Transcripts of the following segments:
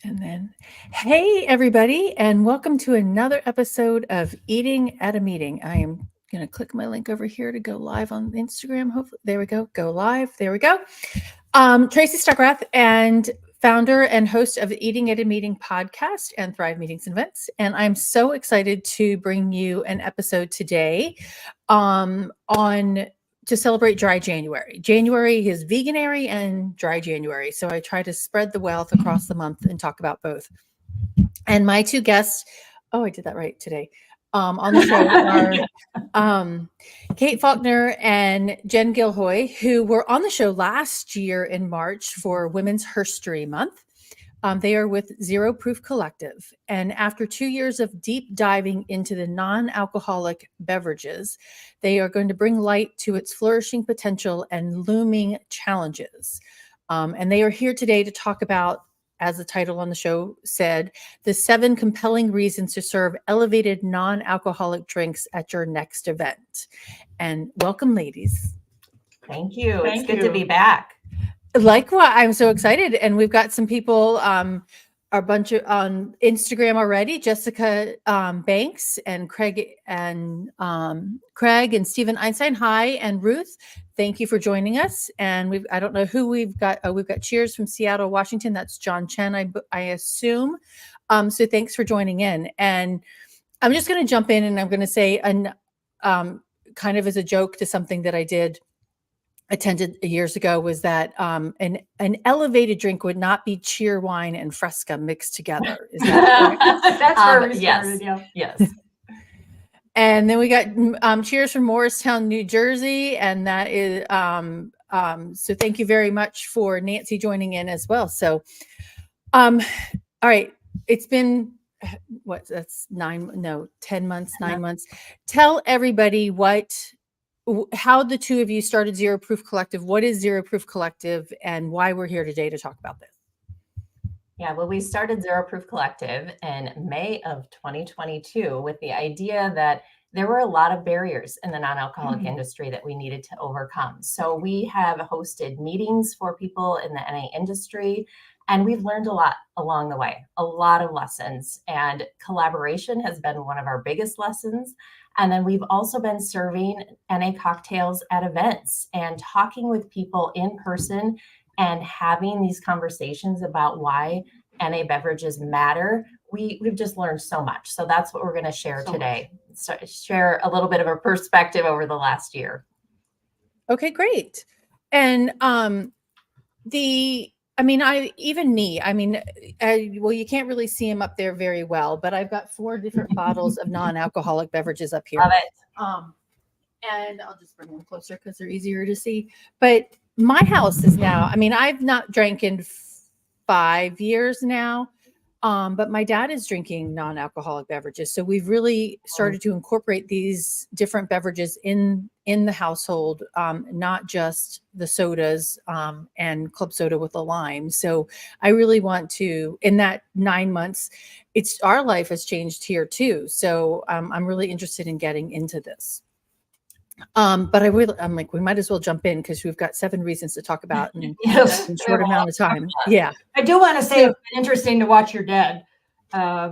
And then, hey, everybody, and welcome to another episode of Eating at a Meeting. I am going to click my link over here to go live on Instagram. Hopefully, there we go live. There we go. Tracy Stuckrath, and founder and host of the Eating at a Meeting podcast and Thrive Meetings and Events. And I'm so excited to bring you an episode today on to celebrate Dry January. January is Veganary and Dry January. So I try to spread the wealth across the month and talk about both. And my two guests, oh, I did that right today, on the show are Cate Faulkner and Jen Gilhoi, who were on the show last year in March for Women's Herstory Month. They are with Zero Proof Collective. And after 2 years of deep diving into the non-alcoholic beverages, they are going to bring light to its flourishing potential and looming challenges. And they are here today to talk about, as the title on the show said, the 7 compelling reasons to serve elevated non-alcoholic drinks at your next event. And welcome, ladies. Thank you. It's good to be back. Likewise, I'm so excited. And we've got some people, a bunch of on Instagram already, Jessica Banks and Craig and Stephen Einstein. Hi, and Ruth. Thank you for joining us. And I don't know who we've got. We've got Cheers from Seattle, Washington. That's John Chen, I assume. So thanks for joining in. And I'm just going to jump in and I'm going to say, kind of as a joke to something that I attended years ago, was that an elevated drink would not be cheer wine and Fresca mixed together. Is that correct? That's where we started. Yes. And then we got Cheers from Morristown, New Jersey, and that is so thank you very much for Nancy joining in as well. So, all right, it's been 10 months, 9 months. Tell everybody how the two of you started Zero Proof Collective. What is Zero Proof Collective and why we're here today to talk about this? Yeah, well, we started Zero Proof Collective in May of 2022 with the idea that there were a lot of barriers in the non-alcoholic industry that we needed to overcome. So we have hosted meetings for people in the NA industry, and we've learned a lot along the way, a lot of lessons. And collaboration has been one of our biggest lessons. And then we've also been serving NA cocktails at events and talking with people in person and having these conversations about why NA beverages matter. We've just learned so much. So that's what we're going to share today. So share a little bit of a perspective over the last year. Okay, great. And well, you can't really see them up there very well, but I've got 4 different bottles of non-alcoholic beverages up here. Love it. And I'll just bring them closer because they're easier to see. But my house is now, I've not drank in 5 years now, but my dad is drinking non-alcoholic beverages. So we've really started to incorporate these different beverages in the household, not just the sodas and club soda with a lime. So I really want to, in that 9 months, our life has changed here too. So I'm really interested in getting into this. But I'm like, we might as well jump in because we've got 7 reasons to talk about in a short amount of time. Yeah. I do want to say it's been interesting to watch your dad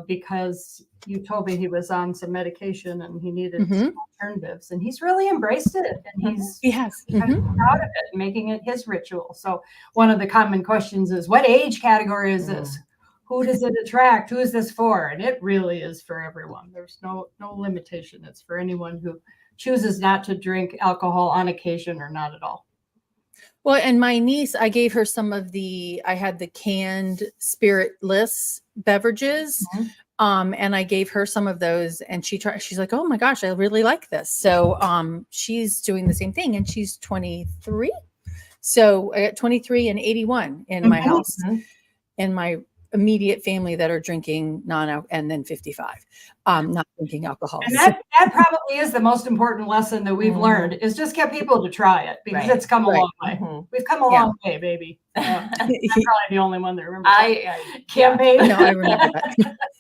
because you told me he was on some medication and he needed some alternatives, and he's really embraced it, and he's proud of it and making it his ritual. So one of the common questions is, what age category is this? Who does it attract? Who is this for? And it really is for everyone. There's no limitation. It's for anyone who chooses not to drink alcohol on occasion or not at all. Well, and my niece, I gave her I had the canned spiritless beverages. And I gave her some of those, and she's like, oh my gosh, I really like this. So she's doing the same thing, and she's 23. So I got 23 and 81 in my house, in my immediate family that are drinking and then 55, not drinking alcohol. And that probably is the most important lesson that we've learned, is just get people to try it, because it's come a long way. We've come a long way, baby. I'm probably the only one that remembers campaign. No, I remember that.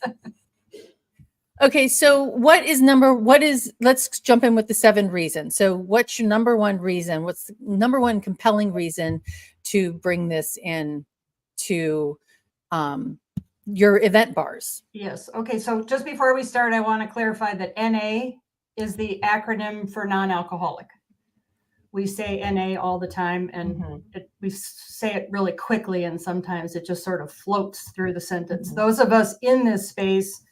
Okay, so let's jump in with the 7 reasons. So what's your number one reason? What's the number one compelling reason to bring this in to your event bars. Yes. Okay. So just before we start, I want to clarify that NA is the acronym for non-alcoholic. We say NA all the time, and we say it really quickly, and sometimes it just sort of floats through the sentence. Those of us in this space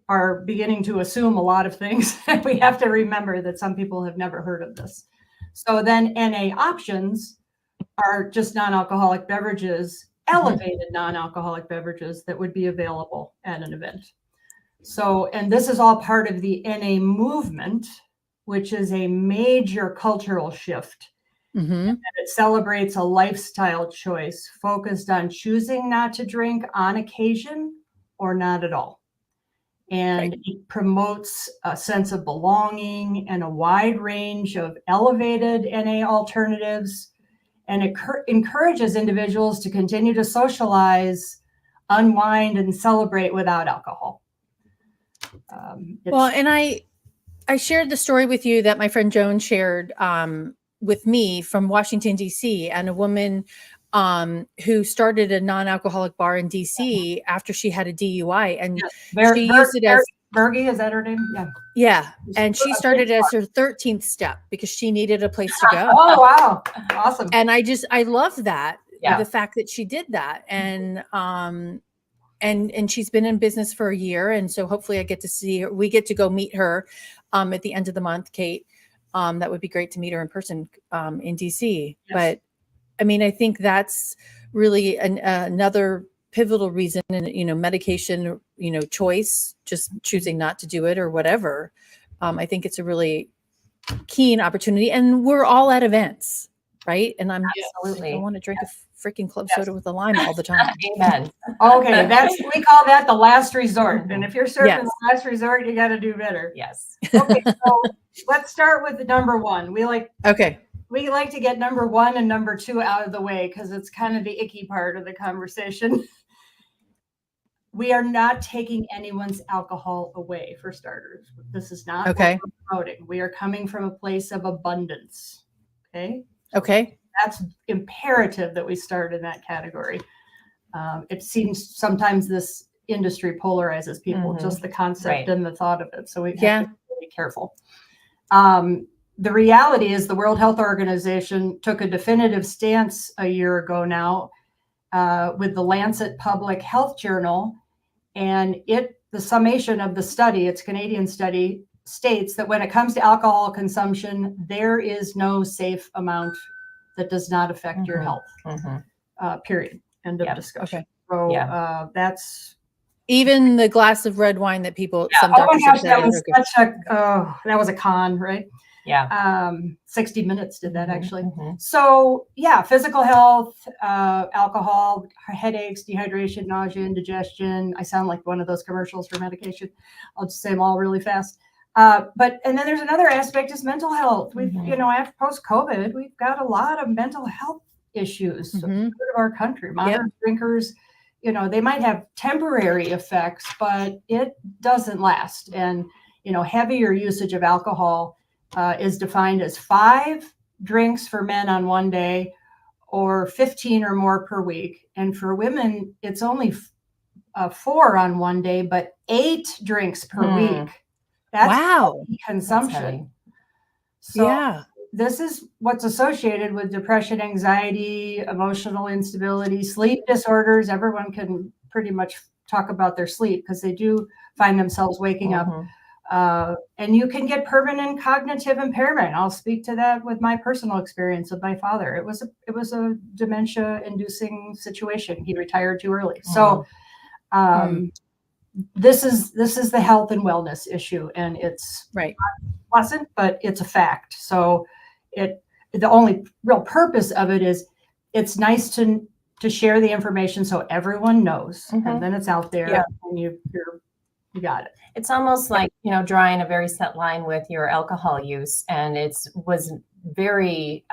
are beginning to assume a lot of things. We have to remember that some people have never heard of this. So then NA options are just non-alcoholic beverages, elevated non-alcoholic beverages that would be available at an event. So, and this is all part of the NA movement, which is a major cultural shift. And it celebrates a lifestyle choice focused on choosing not to drink on occasion or not at all. And it promotes a sense of belonging and a wide range of elevated NA alternatives. And it encourages individuals to continue to socialize, unwind, and celebrate without alcohol. Well, and I shared the story with you that my friend Joan shared with me from Washington, D.C., and a woman who started a non-alcoholic bar in D.C. after she had a DUI. And she used it as... Bergie, is that her name? Yeah. Yeah. And she started as her 13th step because she needed a place to go. Oh, wow. Awesome. And I love that, the fact that she did that. And she's been in business for a year. And so hopefully I get to see her. We get to go meet her at the end of the month, Cate. That would be great to meet her in person in DC. Yes. But I mean, I think that's really another pivotal reason, and medication, choice, just choosing not to do it or whatever. I think it's a really keen opportunity, and we're all at events, right? And I want to drink a freaking club soda with a lime all the time. Amen. Okay, we call that the last resort. And if you're serving the last resort, you got to do better. Yes. Okay, so let's start with the number one. We like to get number one and number two out of the way because it's kind of the icky part of the conversation. We are not taking anyone's alcohol away, for starters. This is not what we're promoting. We are coming from a place of abundance. Okay. That's imperative that we start in that category. It seems sometimes this industry polarizes people, just the concept and the thought of it. So we have to be really careful. The reality is the World Health Organization took a definitive stance a year ago now with the Lancet Public Health Journal. And the summation of the study, it's a Canadian study, states that when it comes to alcohol consumption, there is no safe amount that does not affect your health, period. End of discussion. Okay. So that's... Even the glass of red wine that people... Some doctors that was a con, right? Yeah. 60 Minutes did that actually. So physical health, alcohol, headaches, dehydration, nausea, indigestion. I sound like one of those commercials for medication. I'll just say them all really fast. And then there's another aspect is mental health. We've, after post-COVID, we've got a lot of mental health issues of our country. Modern drinkers, they might have temporary effects, but it doesn't last. And, heavier usage of alcohol is defined as 5 drinks for men on one day or 15 or more per week. And for women, it's only 4 on one day, but 8 drinks per week. That's consumption. So this is what's associated with depression, anxiety, emotional instability, sleep disorders. Everyone can pretty much talk about their sleep because they do find themselves waking up. And you can get permanent cognitive impairment. I'll speak to that with my personal experience with my father. It was a dementia-inducing situation. He retired too early. So this is the health and wellness issue, and it's not pleasant, but it's a fact. So the only real purpose of it is it's nice to share the information so everyone knows, and then it's out there, and you got it. It's almost like, drawing a very set line with your alcohol use. And was very,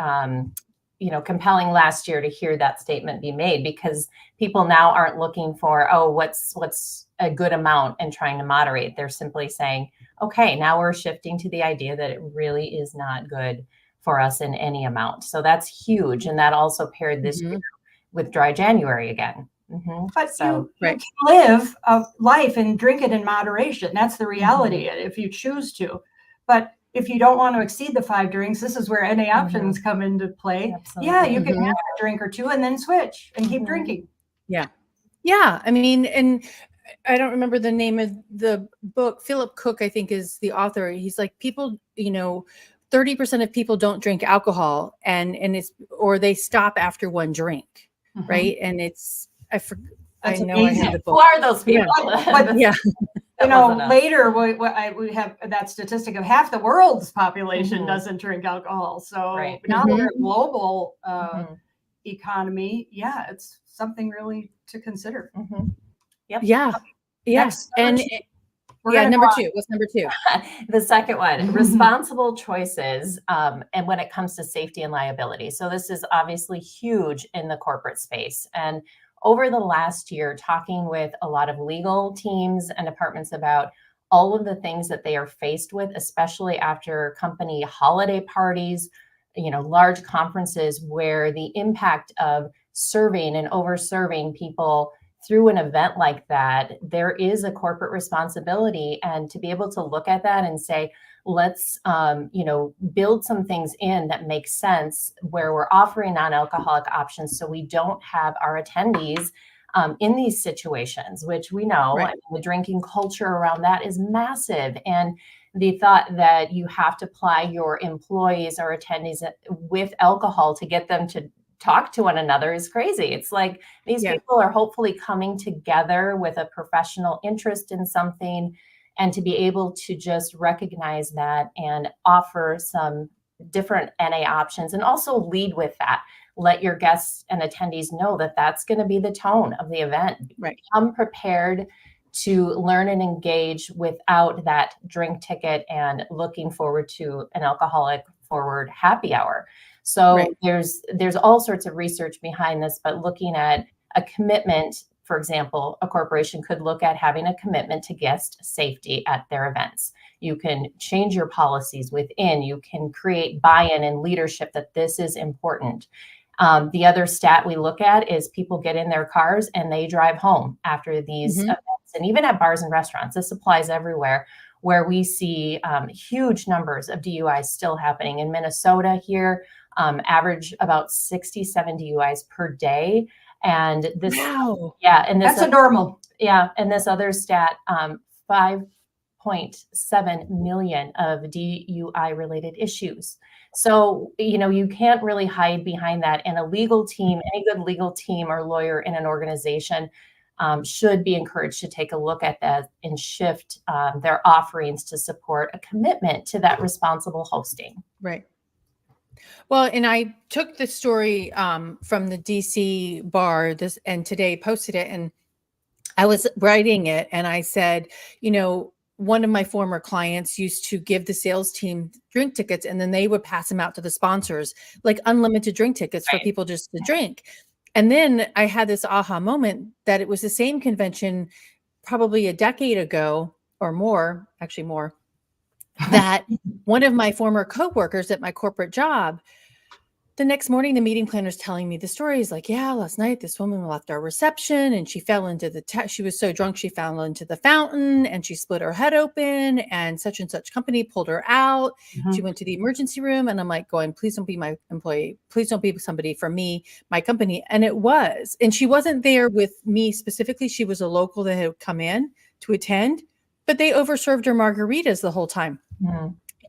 compelling last year to hear that statement be made, because people now aren't looking for, what's a good amount and trying to moderate. They're simply saying, okay, now we're shifting to the idea that it really is not good for us in any amount. So that's huge. And that also paired this year with Dry January again. But So, you can live a life and drink it in moderation. That's the reality if you choose to. But if you don't want to exceed the 5 drinks, this is where NA options come into play. Absolutely. Yeah, you can have a drink or two and then switch and keep drinking. Yeah. Yeah. I mean, and I don't remember the name of the book. Philip Cook, I think, is the author. He's like, people, 30% of people don't drink alcohol and it's, or they stop after one drink. Right. And it's, I know amazing. I have the book. Who are those people? Yeah. Later we have that statistic of half the world's population doesn't drink alcohol. So now we're a global economy. Yeah, it's something really to consider. Yep. Yeah. Yeah. And number 2. What's number 2? The second one, responsible choices. And when it comes to safety and liability. So this is obviously huge in the corporate space. And over the last year, talking with a lot of legal teams and departments about all of the things that they are faced with, especially after company holiday parties, large conferences where the impact of serving and over-serving people through an event like that, there is a corporate responsibility. And to be able to look at that and say, let's, build some things in that make sense where we're offering non-alcoholic options so we don't have our attendees in these situations, which we know the drinking culture around that is massive. And the thought that you have to ply your employees or attendees with alcohol to get them to talk to one another is crazy. It's like these people are hopefully coming together with a professional interest in something, and to be able to just recognize that and offer some different NA options and also lead with that. Let your guests and attendees know that that's going to be the tone of the event. Come prepared to learn and engage without that drink ticket and looking forward to an alcoholic forward happy hour. So there's all sorts of research behind this, but looking at a commitment, for example, a corporation could look at having a commitment to guest safety at their events. You can change your policies within, you can create buy-in and leadership that this is important. The other stat we look at is people get in their cars and they drive home after these events. And even at bars and restaurants, this applies everywhere, where we see huge numbers of DUIs still happening. In Minnesota here, average about 67 DUIs per day. And this, and this, that's a normal. Yeah. And this other stat, 5.7 million of DUI related issues. So, you can't really hide behind that. And a legal team, any good legal team or lawyer in an organization should be encouraged to take a look at that and shift their offerings to support a commitment to that responsible hosting. Right. Well, and I took the story from the DC bar and today posted it, and I was writing it and I said, one of my former clients used to give the sales team drink tickets and then they would pass them out to the sponsors, like unlimited drink tickets for people just to drink. And then I had this aha moment that it was the same convention probably a decade ago or more, actually more, that one of my former coworkers at my corporate job, the next morning, the meeting planner is telling me the story. Is like, last night this woman left our reception and she fell into she was so drunk she fell into the fountain and she split her head open and such company pulled her out. She went to the emergency room, and I'm like going, please don't be my employee. Please don't be somebody from me, my company. And it was, and she wasn't there with me specifically. She was a local that had come in to attend, but they overserved her margaritas the whole time.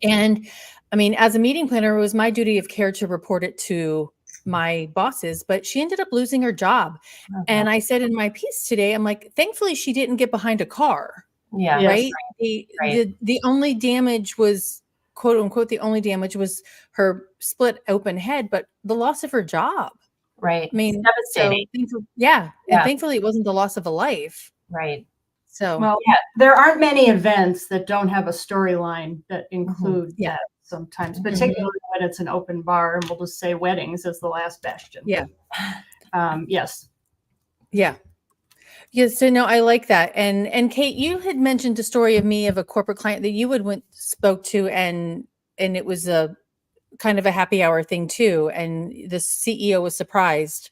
And I mean, as a meeting planner, it was my duty of care to report it to my bosses, but she ended up losing her job. And I said in my piece today, I'm like, thankfully she didn't get behind a car. Yeah. Right. The only damage was, quote unquote, the only damage was her split open head, but the loss of her job. Right. I mean, devastating. So, and thankfully it wasn't the loss of a life. Right. So, there aren't many events that don't have a storyline that include that sometimes, particularly when it's an open bar, and we'll just say weddings is the last bastion. Yeah. Yes. Yeah. Yes. So no, I like that. And Cate, you had mentioned a story of me of a corporate client that you spoke to, and it was a kind of a happy hour thing too. And the CEO was surprised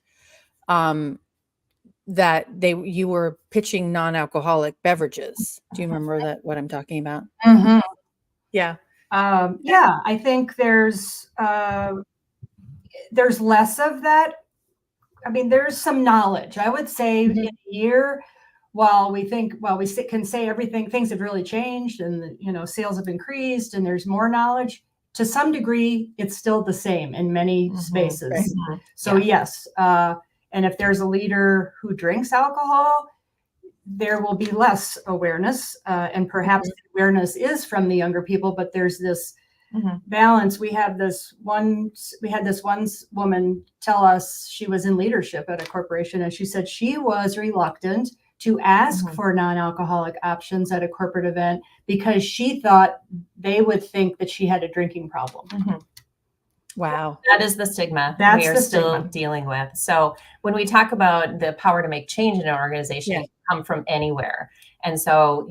that you were pitching non-alcoholic beverages. Do you remember what I'm talking about? Mm-hmm. Yeah. Yeah, I think there's less of that. I mean, there's some knowledge. I would say in a year, while we can say things have really changed and, sales have increased and there's more knowledge, to some degree, it's still the same in many spaces. Right. So yes. And if there's a leader who drinks alcohol, there will be less awareness. And perhaps the awareness is from the younger people, but there's this balance. We had this one woman tell us she was in leadership at a corporation, and she said she was reluctant to ask for non-alcoholic options at a corporate event because she thought they would think that she had a drinking problem. Wow. That is the stigma we are still dealing with. So when we talk about the power to make change in an organization, it can come from anywhere. And so,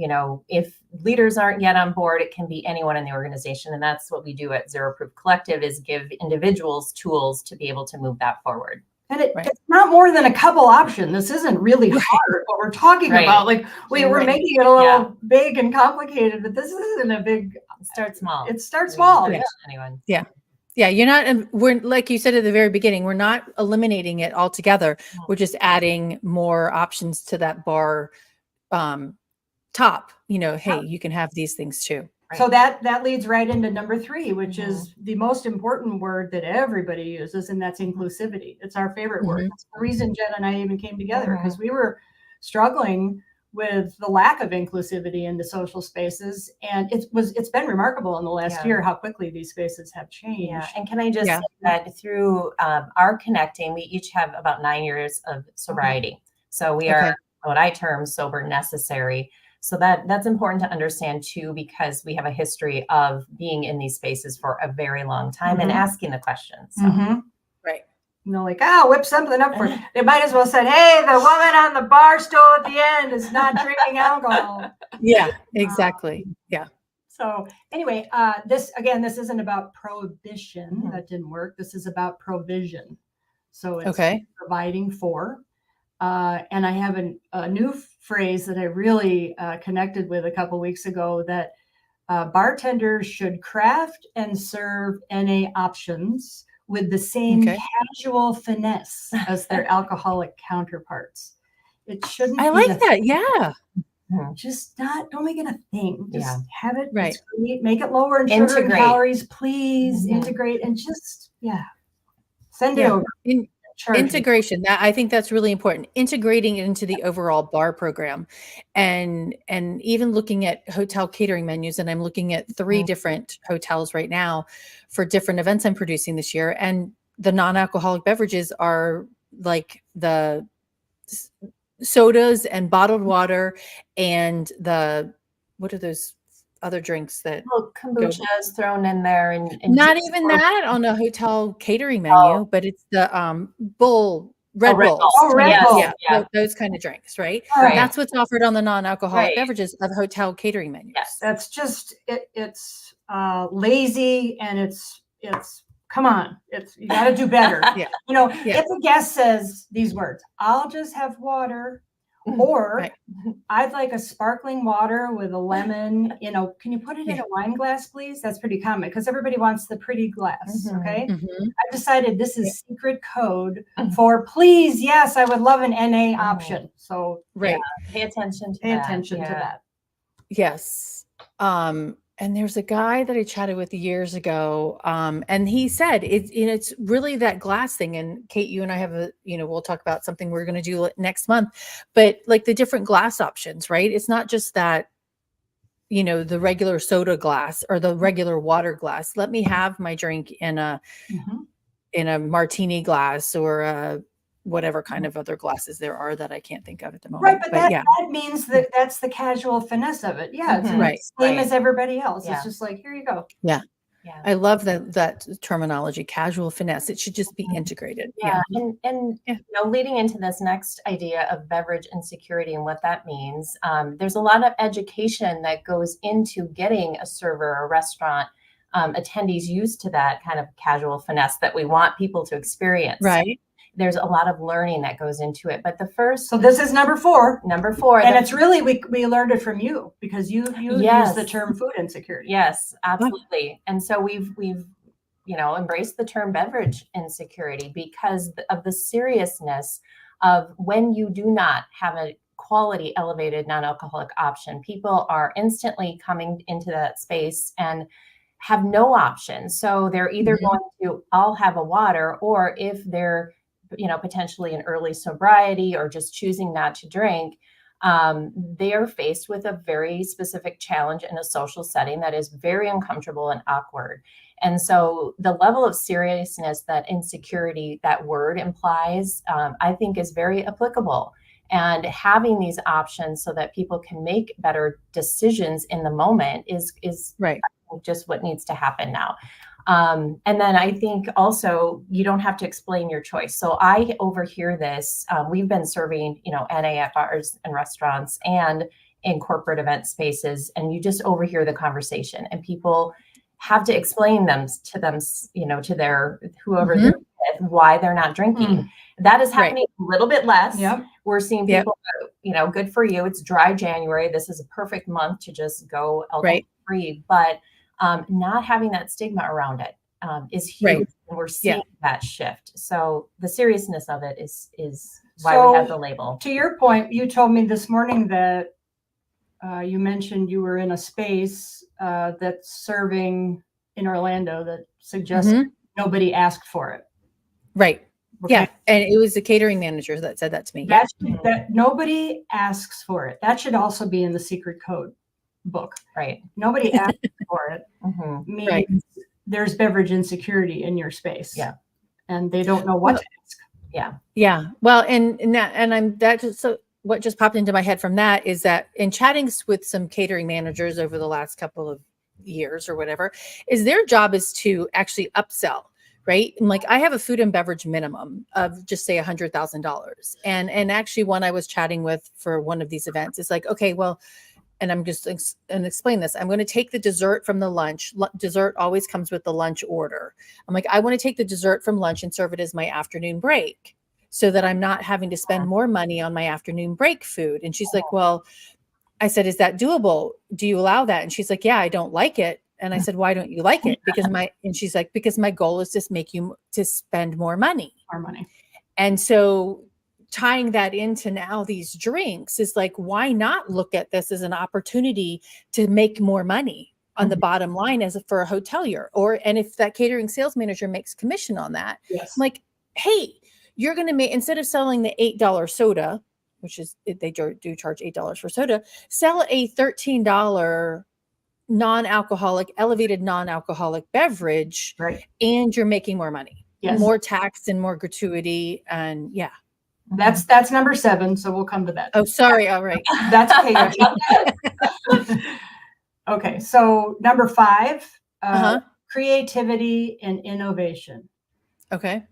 if leaders aren't yet on board, it can be anyone in the organization. And that's what we do at Zero Proof Collective, is give individuals tools to be able to move that forward. And it's not more than a couple options. This isn't really hard what we're talking about. Like we're making it a little big and complicated, but this isn't a big. Start small. It starts small. Anyone. Yeah. Yeah. We're like you said at the very beginning, we're not eliminating it altogether. We're just adding more options to that bar top. Hey, you can have these things too. Right. So that leads right into number 3, which is the most important word that everybody uses, and that's inclusivity. It's our favorite word. That's the reason Jen and I even came together, because we were struggling with the lack of inclusivity in the social spaces. And it's been remarkable in the last year how quickly these spaces have changed. Yeah. And can I just say that through our connecting, we each have about 9 years of sobriety. So we are what I term sober necessary. So that's important to understand too, because we have a history of being in these spaces for a very long time and asking the questions. So. Right. Like, whip something up for it. They might as well said, hey, the woman on the bar stool at the end is not drinking alcohol. Yeah, exactly. Yeah. So anyway, this isn't about prohibition. That didn't work. This is about provision. So it's providing for. And I have a new phrase that I really connected with a couple weeks ago, that bartenders should craft and serve NA options with the same casual finesse as their alcoholic counterparts. It shouldn't. I like that. Yeah. Just don't make it a thing. Just have it. Right. Make it lower in sugar and calories, please. Integrate and just send it over. Integration. I think that's really important. Integrating it into the overall bar program, and even looking at hotel catering menus. And I'm looking at 3 different hotels right now for different events I'm producing this year. And the non-alcoholic beverages are like the sodas and bottled water and what are those other drinks that kombucha is thrown in there, and not even that on a hotel catering menu, but it's the Red Bulls. Those kind of drinks, right? That's what's offered on the non-alcoholic beverages of hotel catering menus. Yes, that's just it's lazy, and it's come on, you got to do better. If a guest says these words, I'll just have water. Or I'd like a sparkling water with a lemon, can you put it in a wine glass, please? That's pretty common because everybody wants the pretty glass. Okay. I've decided this is secret code for please. Yes, I would love an NA option. So pay attention to that. Yes. And there's a guy that I chatted with years ago, and he said it's really that glass thing. And Cate, you and I have we'll talk about something we're going to do next month, but like the different glass options, right? It's not just that, the regular soda glass or the regular water glass. Let me have my drink in a martini glass or whatever kind of other glasses there are that I can't think of at the moment. Right, but that means that that's the casual finesse of it. Yeah, it's the same as everybody else. It's just like, here you go. Yeah. I love that terminology, casual finesse. It should just be integrated. And leading into this next idea of beverage insecurity and what that means, there's a lot of education that goes into getting a server or a restaurant attendees used to that kind of casual finesse that we want people to experience. Right. there's a lot of learning that goes into it. But the first, so this is number 4, and it's really, we learned it from you, because you use the term food insecurity. Yes, absolutely. And so we've embraced the term beverage insecurity because of the seriousness of when you do not have a quality elevated non-alcoholic option, people are instantly coming into that space and have no option. So they're either going to all have a water, or if they're, potentially in early sobriety or just choosing not to drink, they are faced with a very specific challenge in a social setting that is very uncomfortable and awkward. And so the level of seriousness that insecurity, that word implies, I think is very applicable. And having these options so that people can make better decisions in the moment is right. just what needs to happen now. And then I think also you don't have to explain your choice. So I overhear this. We've been serving, NA at bars and restaurants and in corporate event spaces, and you just overhear the conversation, and people have to explain to their whoever they're with, why they're not drinking. That is happening a little bit less. Yep. We're seeing people, good for you. It's dry January. This is a perfect month to just go alcohol free, but not having that stigma around it is huge. And we're seeing that shift. So the seriousness of it is why we have the label. To your point, you told me this morning that you mentioned you were in a space that's serving in Orlando that suggests nobody asked for it. Right. Okay. Yeah. And it was the catering manager that said that to me. That nobody asks for it. That should also be in the secret code book. Right. Nobody asks for it means there's beverage insecurity in your space. Yeah. And they don't know what to ask. Yeah. Yeah. Well, what just popped into my head from that is that in chatting with some catering managers over the last couple of years or whatever, is their job is to actually upsell, right? And like I have a food and beverage minimum of just say $100,000. And actually when I was chatting with for one of these events, it's like, okay, well, and I'm just and explain this. I'm going to take the dessert from the lunch. Dessert always comes with the lunch order. I'm like, I want to take the dessert from lunch and serve it as my afternoon break, so that I'm not having to spend more money on my afternoon break food. And she's like, well, I said, is that doable? Do you allow that? And she's like, yeah, I don't like it. And I said, why don't you like it? And she's like, because my goal is to make you to spend more money. And so tying that into now these drinks is like, why not look at this as an opportunity to make more money on the bottom line for a hotelier, and if that catering sales manager makes commission on that, I'm like, hey, you're going to make, instead of selling the $8 soda, which is, they do charge $8 for soda, sell a $13 non-alcoholic, elevated non-alcoholic beverage, and you're making more money, more tax and more gratuity. And that's number 7. So we'll come to that. Oh, sorry. All right. That's okay. Okay. So number 5, creativity and innovation. Okay.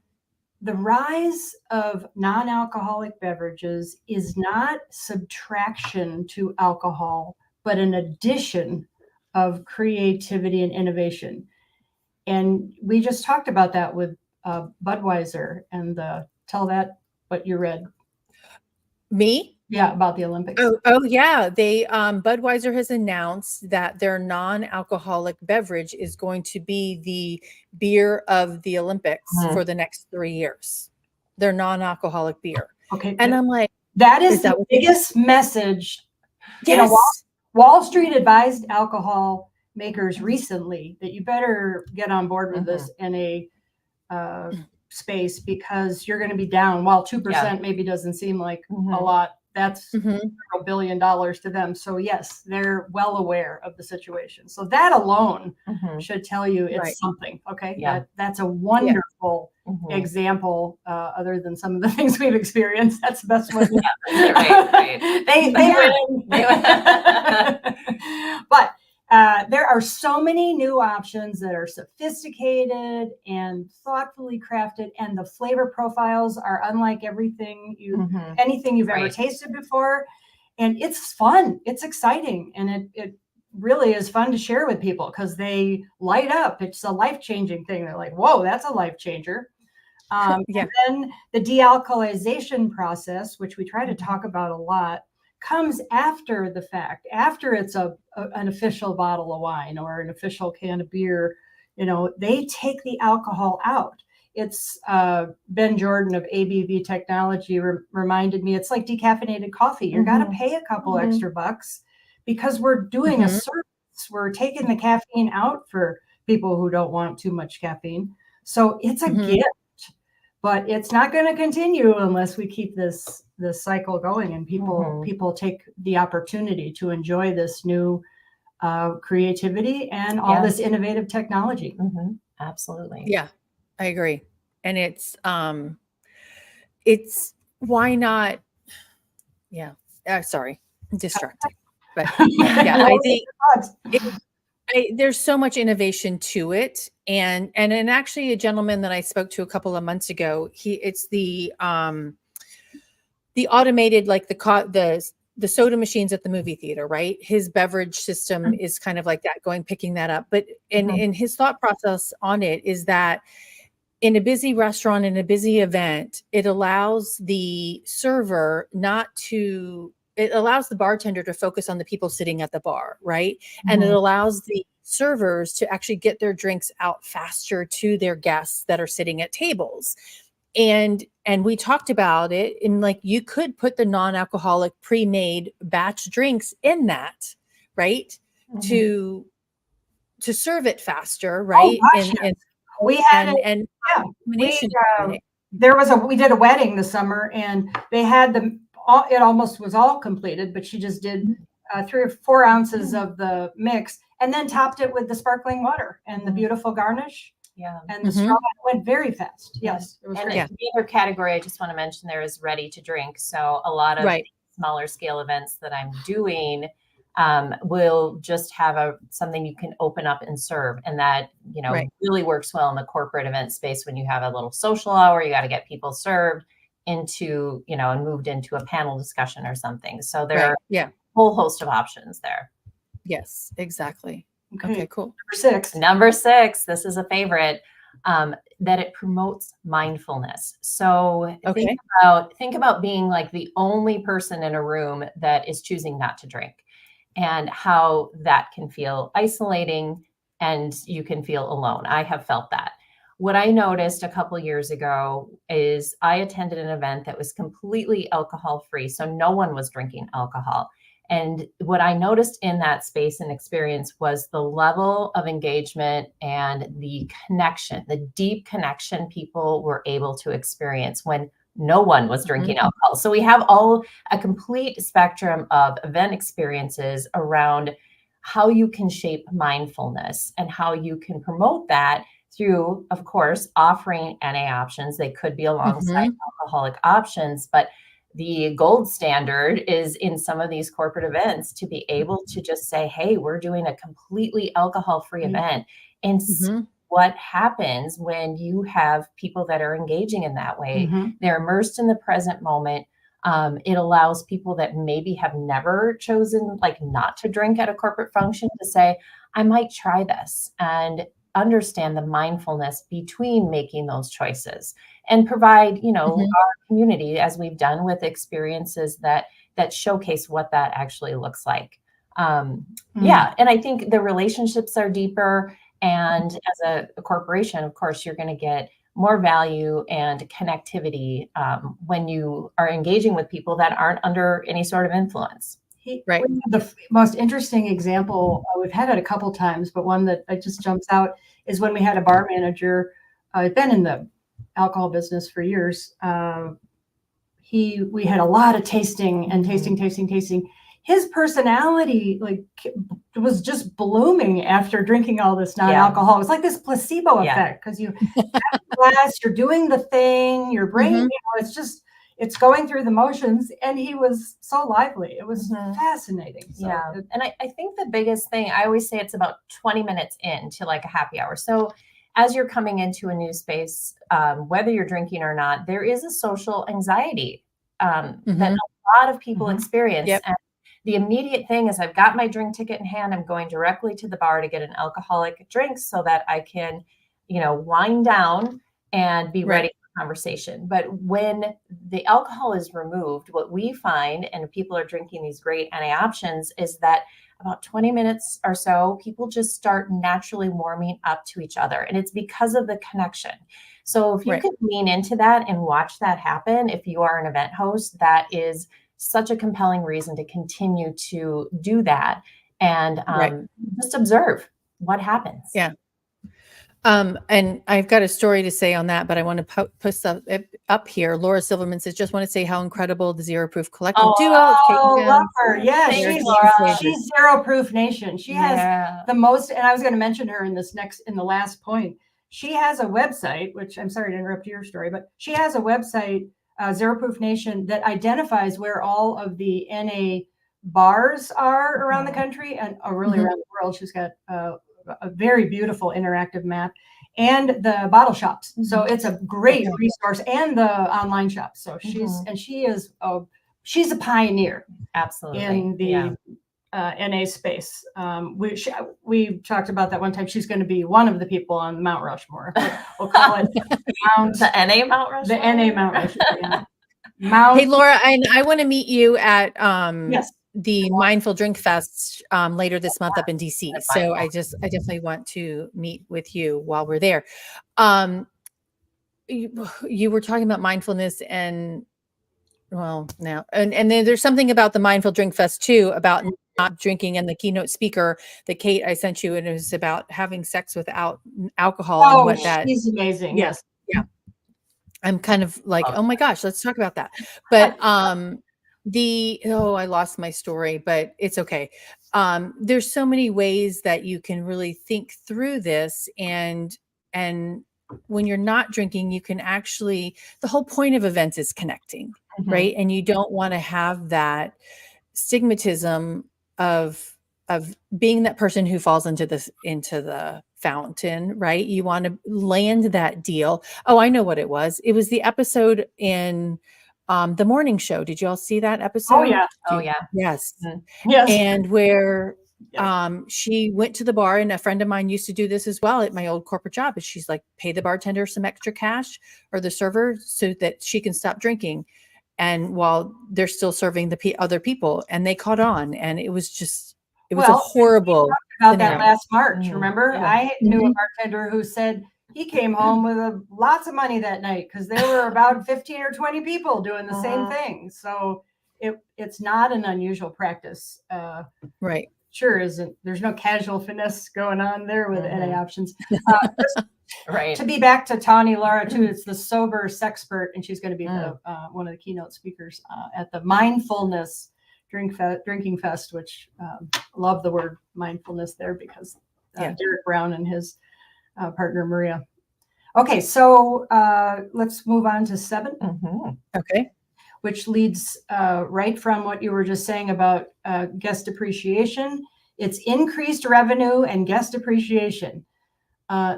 The rise of non-alcoholic beverages is not subtraction to alcohol, but an addition of creativity and innovation. And we just talked about that with Budweiser and tell that what you read. Me? Yeah, about the Olympics. Oh yeah. They Budweiser has announced that their non-alcoholic beverage is going to be the beer of the Olympics for the next 3 years. Their non-alcoholic beer. Okay. And I'm like, that is the biggest message. Yes. Wall Street advised alcohol makers recently that you better get on board with this in a space, because you're going to be down. While 2% maybe doesn't seem like a lot, that's $1 billion to them. So yes, they're well aware of the situation. So that alone should tell you it's something. Okay. Yeah. That's a wonderful example, other than some of the things we've experienced. That's the best one. Right. They win. But there are so many new options that are sophisticated and thoughtfully crafted, and the flavor profiles are unlike anything you've ever tasted before. And it's fun. It's exciting. And it really is fun to share with people because they light up. It's a life-changing thing. They're like, whoa, that's a life changer. And then the dealcoholization process, which we try to talk about a lot, comes after the fact, after it's an official bottle of wine or an official can of beer. They take the alcohol out. It's Ben Jordan of ABV Technology reminded me, it's like decaffeinated coffee. You're got to pay a couple extra bucks because we're doing a service. We're taking the caffeine out for people who don't want too much caffeine. So it's a gift, but it's not going to continue unless we keep this cycle going and people take the opportunity to enjoy this new creativity and all this innovative technology. Absolutely. Yeah, I agree. And it's why not? Yeah. Sorry, I'm distracted. But yeah, I think there's so much innovation to it. And actually a gentleman that I spoke to a couple of months ago, it's the automated, like the soda machines at the movie theater, right? His beverage system is kind of like that, picking that up. But in his thought process on it is that in a busy restaurant, in a busy event, it allows the server it allows the bartender to focus on the people sitting at the bar, right? And it allows the servers to actually get their drinks out faster to their guests that are sitting at tables. And we talked about it in, like, you could put the non-alcoholic pre-made batch drinks in that, right? To serve it faster, right? And we had we did a wedding this summer, and they had it almost was all completed, but she just did 3 or 4 ounces of the mix and then topped it with the sparkling water and the beautiful garnish. Yeah. And the straw went very fast. Yes. It was great. The other category I just want to mention there is ready to drink. So a lot of smaller scale events that I'm doing will just have something you can open up and serve. And that, really works well in the corporate event space when you have a little social hour, you got to get people served into, and moved into a panel discussion or something. So there are a whole host of options there. Yes, exactly. Okay, cool. Number 6, this is a favorite, that it promotes mindfulness. So think about being like the only person in a room that is choosing not to drink, and how that can feel isolating and you can feel alone. I have felt that. What I noticed a couple of years ago is I attended an event that was completely alcohol free. So no one was drinking alcohol. And what I noticed in that space and experience was the level of engagement and the connection, the deep connection people were able to experience when no one was drinking alcohol. So we have a complete spectrum of event experiences around how you can shape mindfulness and how you can promote that through, of course, offering NA options. They could be alongside alcoholic options, but the gold standard is in some of these corporate events to be able to just say, hey, we're doing a completely alcohol-free event, and see what happens when you have people that are engaging in that way. They're immersed in the present moment. It allows people that maybe have never chosen not to drink at a corporate function to say, I might try this, and understand the mindfulness between making those choices, and provide, our community, as we've done with experiences that showcase what that actually looks like. And I think the relationships are deeper. And as a corporation, of course, you're going to get more value and connectivity when you are engaging with people that aren't under any sort of influence. The most interesting example, we've had it a couple times, but one that just jumps out is when we had a bar manager, been in the alcohol business for years. We had a lot of tasting and tasting. His personality was just blooming after drinking all this non-alcohol. It's like this placebo effect, because you have a glass, you're doing the thing, your brain, it's going through the motions, and he was so lively. It was fascinating. So and I think the biggest thing, I always say it's about 20 minutes into a happy hour. So as you're coming into a new space, whether you're drinking or not, there is a social anxiety that a lot of people experience. And the immediate thing is, I've got my drink ticket in hand. I'm going directly to the bar to get an alcoholic drink so that I can, wind down and be ready for conversation. But when the alcohol is removed, what we find, and people are drinking these great NA options, is that about 20 minutes or so, people just start naturally warming up to each other. And it's because of the connection. So if you can lean into that and watch that happen, if you are an event host, that is such a compelling reason to continue to do that and just observe what happens. Yeah. And I've got a story to say on that, but I want to post up here. Laura Silverman says, just want to say how incredible the Zero Proof Collective duo of Cate and love her. Yeah, Laura. She's Zero Proof Nation. She has the most, and I was going to mention her in the last point. She has a website, which I'm sorry to interrupt your story, but she has a website, Zero Proof Nation, that identifies where all of the NA bars are around the country and really around the world. She's got a very beautiful interactive map, and the bottle shops. So it's a great resource, and the online shops. So she's a pioneer, absolutely, in the NA space. We talked about that one time. She's going to be one of the people on Mount Rushmore. We'll call it the NA Mount Rushmore. The NA Mount Rushmore. Yeah. Hey, Laura, I want to meet you at the Mindful Drink Fest later this month up in DC. So I definitely want to meet with you while we're there. You were talking about mindfulness and then there's something about the Mindful Drink Fest too, about not drinking, and the keynote speaker, the Cate I sent you, and it was about having sex without alcohol and what that. She's amazing. Yes. Yeah. I'm kind of like, oh my gosh, let's talk about that. But I lost my story, but it's okay. There's so many ways that you can really think through this, and when you're not drinking, you can actually, the whole point of events is connecting, right? And you don't want to have that stigmatism of being that person who falls into the fountain, right? You want to land that deal. Oh, I know what it was. It was the episode in the morning show. Did you all see that episode? Oh yeah. Yes. Yes. And where she went to the bar, and a friend of mine used to do this as well at my old corporate job. And she's like, pay the bartender some extra cash, or the server, so that she can stop drinking. And while they're still serving the other people, and they caught on, and it was a horrible. About that last March, remember? Yeah. I knew a bartender who said he came home with lots of money that night because there were about 15 or 20 people doing the same thing. So it's not an unusual practice. Right. Sure isn't. There's no casual finesse going on there with NA options. Right. To be back to Tawny Laura too, it's the sober sexpert, and she's going to be one of the keynote speakers at the Mindfulness Drinking Fest, which love the word mindfulness there because Derek Brown and his partner Maria. Okay, so let's move on to 7. Okay. Which leads right from what you were just saying about guest appreciation. It's increased revenue and guest appreciation.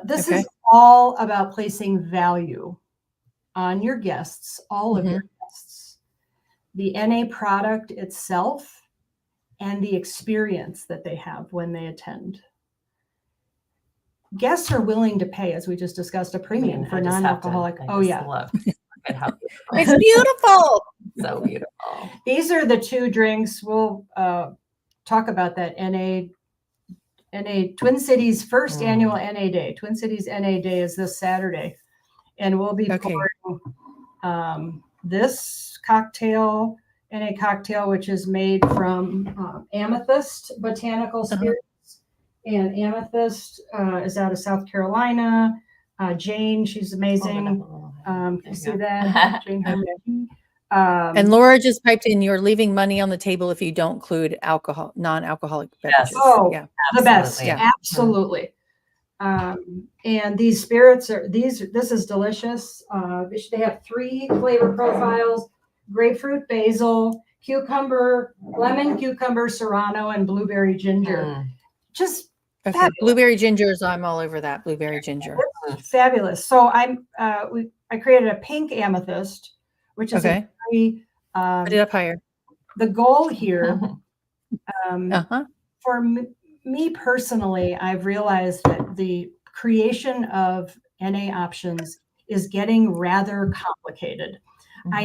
This is all about placing value on your guests, all of your guests, the NA product itself, and the experience that they have when they attend. Guests are willing to pay, as we just discussed, a premium for non-alcoholic. It's beautiful. So beautiful. These are the 2 drinks. We'll talk about that NA Twin Cities first annual NA Day. Twin Cities NA Day is this Saturday, and we'll be pouring this cocktail, NA cocktail, which is made from Amethyst Botanical Spirits, and Amethyst is out of South Carolina. Jane, she's amazing. You see that? Jane Herman. And Laura just piped in, you're leaving money on the table if you don't include non-alcoholic beverages. Oh, yeah. The best. Yeah. Absolutely. And these spirits this is delicious. They have 3 flavor profiles: grapefruit, basil, cucumber, lemon, cucumber, serrano, and blueberry ginger. Just fabulous. Blueberry gingers, I'm all over that. Blueberry ginger. Fabulous. So I created a pink amethyst, which is a very, put it up higher. The goal here, for me personally, I've realized that the creation of NA options is getting rather complicated. I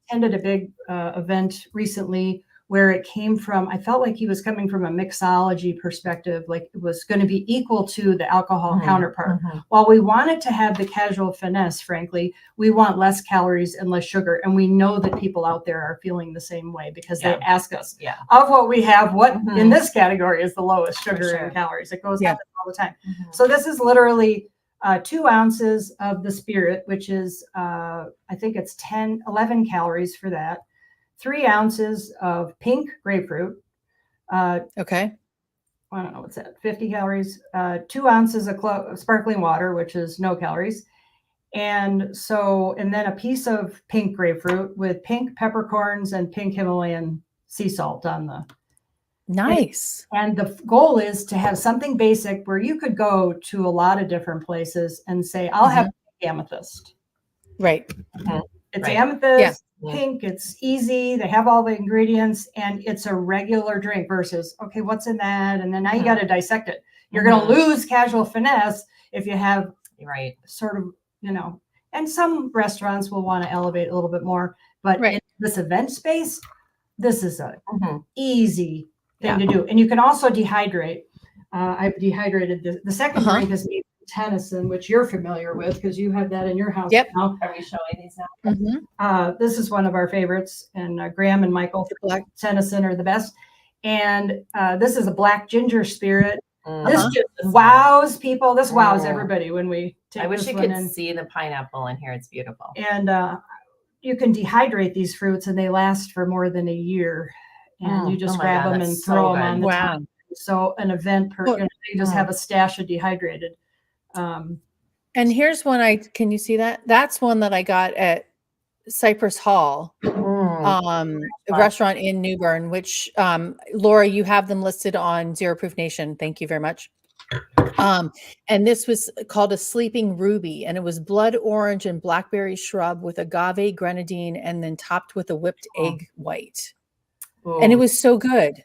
attended a big event recently where it came from, I felt like he was coming from a mixology perspective, like it was going to be equal to the alcohol counterpart. While we wanted to have the casual finesse, frankly, we want less calories and less sugar. And we know that people out there are feeling the same way because they ask us, of what we have, what in this category is the lowest sugar and calories? It goes up all the time. So this is literally 2 ounces of the spirit, which is, I think it's 11 calories for that. 3 ounces of pink grapefruit. Okay. I don't know, what's that? 50 calories. 2 ounces of sparkling water, which is no calories. And then a piece of pink grapefruit with pink peppercorns and pink Himalayan sea salt on the. Nice. And the goal is to have something basic where you could go to a lot of different places and say, I'll have amethyst. Right. It's amethyst, pink, it's easy. They have all the ingredients and it's a regular drink versus, okay, what's in that? And then now you got to dissect it. You're going to lose casual finesse if you have sort of, and some restaurants will want to elevate a little bit more, but in this event space, this is a easy thing to do. And you can also dehydrate. I've dehydrated the second drink is Tennyson, which you're familiar with because you have that in your house now. Are we showing these now? This is one of our favorites, and Graham and Michael Tennyson are the best. And this is a black ginger spirit. This just wows people. This wows everybody when we take. I wish you one could in. see the pineapple in here. It's beautiful. And you can dehydrate these fruits, and they last for more than a year. And you just grab them and throw them on the top. So an event you just have a stash of dehydrated. And here's one can you see that? That's one that I got at Cypress Hall, a restaurant in New Bern, which, Laura, you have them listed on Zero Proof Nation. Thank you very much. And this was called a sleeping ruby, and it was blood orange and blackberry shrub with agave grenadine, and then topped with a whipped egg white. And it was so good.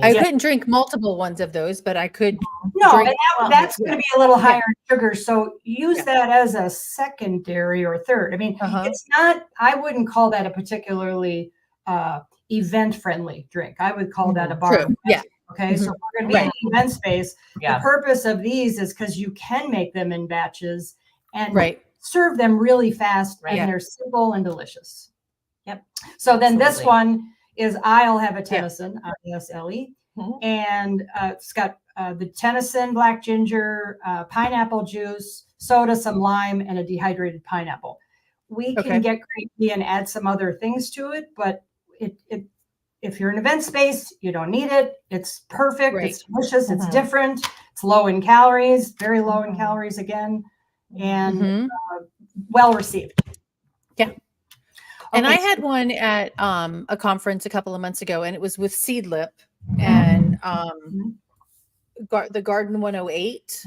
I couldn't drink multiple ones of those, but I could. No, that's going to be a little higher in sugar. So use that as a secondary or third. I mean, it's not, I wouldn't call that a particularly event friendly drink. I would call that a bar. Okay. So if we're going to be in the event space, the purpose of these is because you can make them in batches and serve them really fast. And they're simple and delicious. So then this one is I'll have a Tennyson, ISLE, and it's got the Tennyson black ginger, pineapple juice, soda, some lime, and a dehydrated pineapple. We can get crazy and add some other things to it, but if you're in event space, you don't need it. It's perfect. It's delicious. It's different. It's low in calories, very low in calories again, and well received. Yeah. And I had one at a conference a couple of months ago, and it was with Seedlip and the Garden 108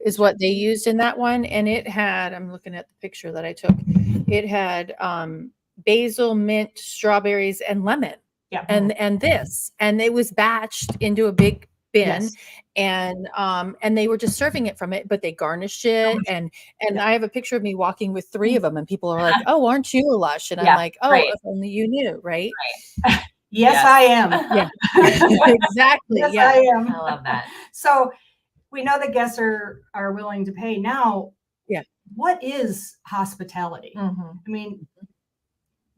is what they used in that one. And it had, I'm looking at the picture that I took, it had basil, mint, strawberries, and lemon. And this, and it was batched into a big bin, and they were just serving it from it, but they garnished it, and I have a picture of me walking with 3 of them, and people are like, "Oh, aren't you a lush?" And I'm like, "Oh, if only you knew, right?" Yes, I am. Exactly. Yes, I am. I love that. So we know the guests are willing to pay now. What is hospitality? I mean,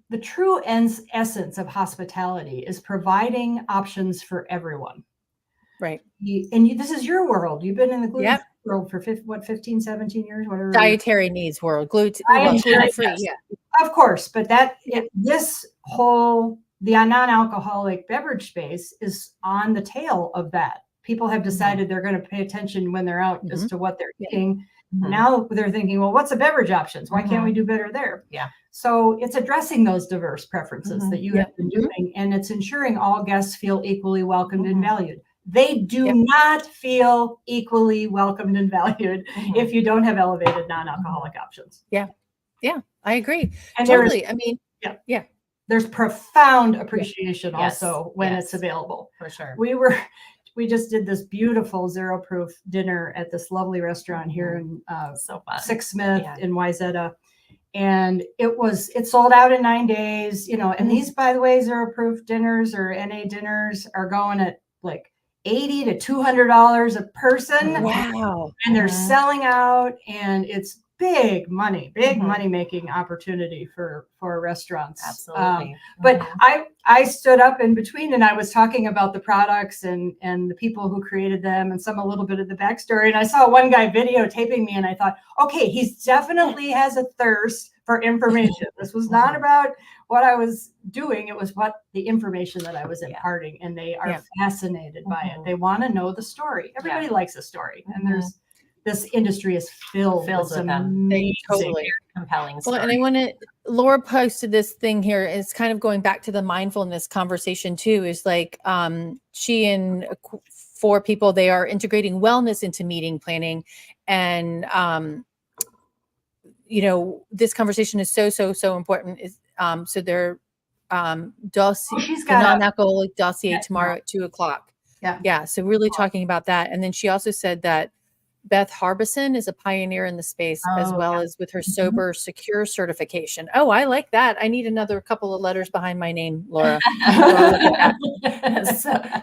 the true essence of hospitality is providing options for everyone. Right. This is your world. You've been in the gluten world for 15, 17 years, whatever. Dietary needs world. Gluten free. Yeah. Of course. But this whole, the non-alcoholic beverage space is on the tail of that. People have decided they're going to pay attention when they're out as to what they're eating. Now they're thinking, well, what's the beverage options? Why can't we do better there? So it's addressing those diverse preferences that you have been doing, and it's ensuring all guests feel equally welcomed and valued. They do not feel equally welcomed and valued if you don't have elevated non-alcoholic options. Yeah, I agree. And totally. I mean, there's profound appreciation also when it's available. For sure. We were we just did this beautiful zero proof dinner at this lovely restaurant here in So fun. Six Smith in Wayzata. And it sold out in 9 days, you know, and these, by the way, zero proof dinners or NA dinners are going at like $80 to $200 a person. Wow. And they're selling out, and it's big money making opportunity for restaurants. Absolutely. But I stood up in between and I was talking about the products and the people who created them and a little bit of the backstory. And I saw one guy videotaping me and I thought, okay, he definitely has a thirst for information. This was not about what I was doing. It was the information that I was imparting, and they are fascinated by it. They want to know the story. Everybody likes a story, and this industry is filled with some amazing, compelling stories. Well, and Laura posted this thing here. It's kind of going back to the mindfulness conversation too, is like she and 4 people, they are integrating wellness into meeting planning. And, you know, this conversation is so important. Is so they're the non-alcoholic dossier tomorrow at 2:00. Yeah. So really talking about that. And then she also said that Beth Harbison is a pioneer in the space, as well as with her sober secure certification. Oh, I like that. I need another couple of letters behind my name, Laura.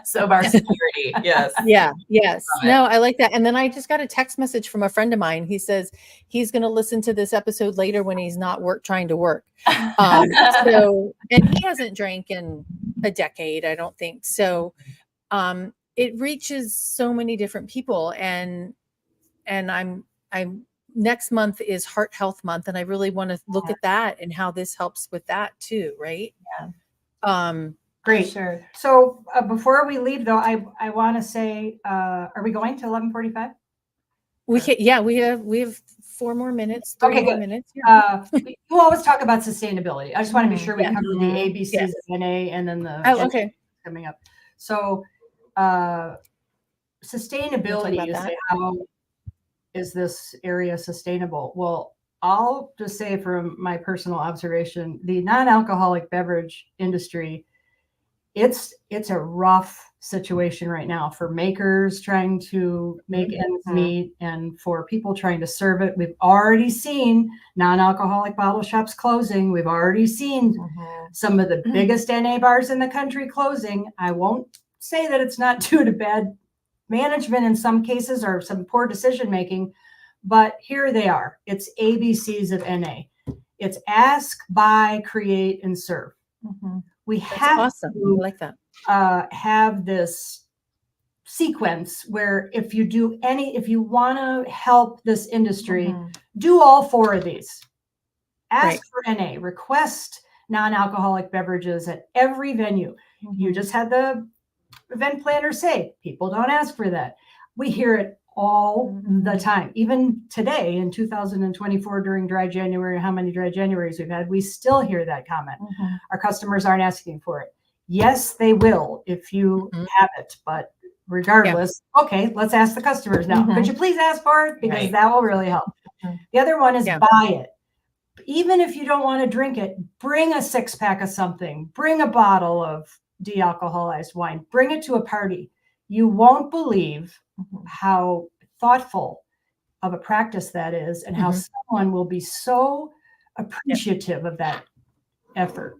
Sober security. Yes. Yeah. Yes. No, I like that. And then I just got a text message from a friend of mine. He says he's going to listen to this episode later when he's not trying to work. So, and he hasn't drank in a decade, I don't think. So, it reaches so many different people, and I'm next month is Heart Health Month, and I really want to look at that and how this helps with that too, right? Great. Sure. So before we leave, though, I want to say, are we going to 11:45? We can. Yeah, we have 4 more minutes. 3 more minutes. You always talk about sustainability. I just want to be sure we cover the ABCs of NA and then the coming up. So sustainability, you say, how is this area sustainable? Well, I'll just say from my personal observation, the non-alcoholic beverage industry, it's a rough situation right now for makers trying to make ends meet and for people trying to serve it. We've already seen non-alcoholic bottle shops closing. We've already seen some of the biggest NA bars in the country closing. I won't say that it's not due to bad management in some cases or some poor decision making, but here they are. It's ABCs of NA. It's ask, buy, create, and serve. We have to I like that. Have this sequence where if you want to help this industry, do all 4 of these. Ask for NA, request non-alcoholic beverages at every venue. You just had the event planners say, people don't ask for that. We hear it all the time. Even today in 2024 during dry January, how many dry Januaries we've had, we still hear that comment. Our customers aren't asking for it. Yes, they will if you have it, but regardless, okay, let's ask the customers now. Could you please ask for it? Because that will really help. The other one is buy it. Even if you don't want to drink it, bring a 6-pack of something, bring a bottle of de-alcoholized wine, bring it to a party. You won't believe how thoughtful of a practice that is, and how someone will be so appreciative of that effort.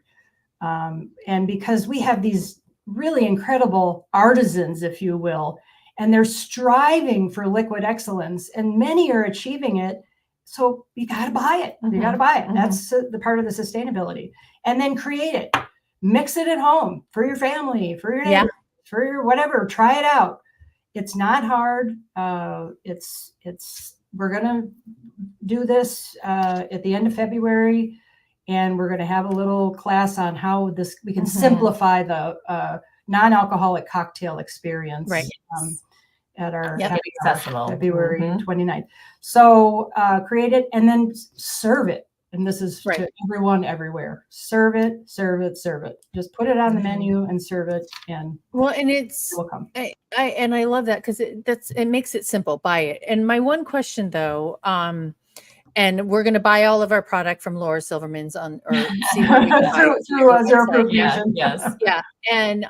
And because we have these really incredible artisans, if you will, and they're striving for liquid excellence, and many are achieving it. So you got to buy it. You got to buy it. That's the part of the sustainability. And then create it. Mix it at home for your family, for your neighbors, for your whatever. Try it out. It's not hard. We're going to do this at the end of February, and we're going to have a little class on how we can simplify the non-alcoholic cocktail experience. Right. At our accessible February 29th. So create it and then serve it. And this is to everyone everywhere. Serve it, serve it, serve it. Just put it on the menu and serve it, and it will come. I love that because it makes it simple. Buy it. And my one question though, and we're going to buy all of our product from Laura Silverman's see where we can buy it. Through Zero Proof Fusion. Yes. Yeah. And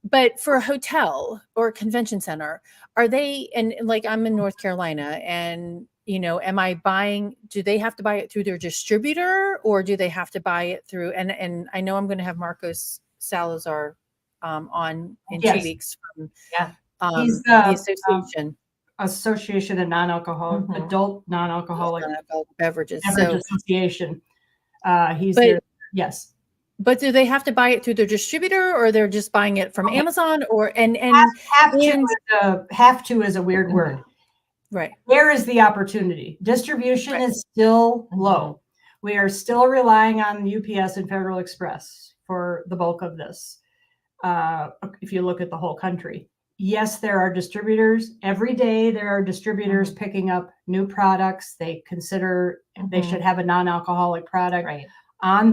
But for a hotel or a convention center, are they, and like I'm in North Carolina, and am I buying, do they have to buy it through their distributor, or do they have to buy it through, and I know I'm going to have Marcos Salazar on in 2 weeks from he's the association. Association of Non-Alcoholic Adult Non-Alcoholic Beverages Association. He's there. Yes. But do they have to buy it through their distributor, or they're just buying it from Amazon, or have to is a weird word. Right. Where is the opportunity? Distribution is still low. We are still relying on UPS and Federal Express for the bulk of this. If you look at the whole country, yes, there are distributors. Every day there are distributors picking up new products. They consider they should have a non-alcoholic product in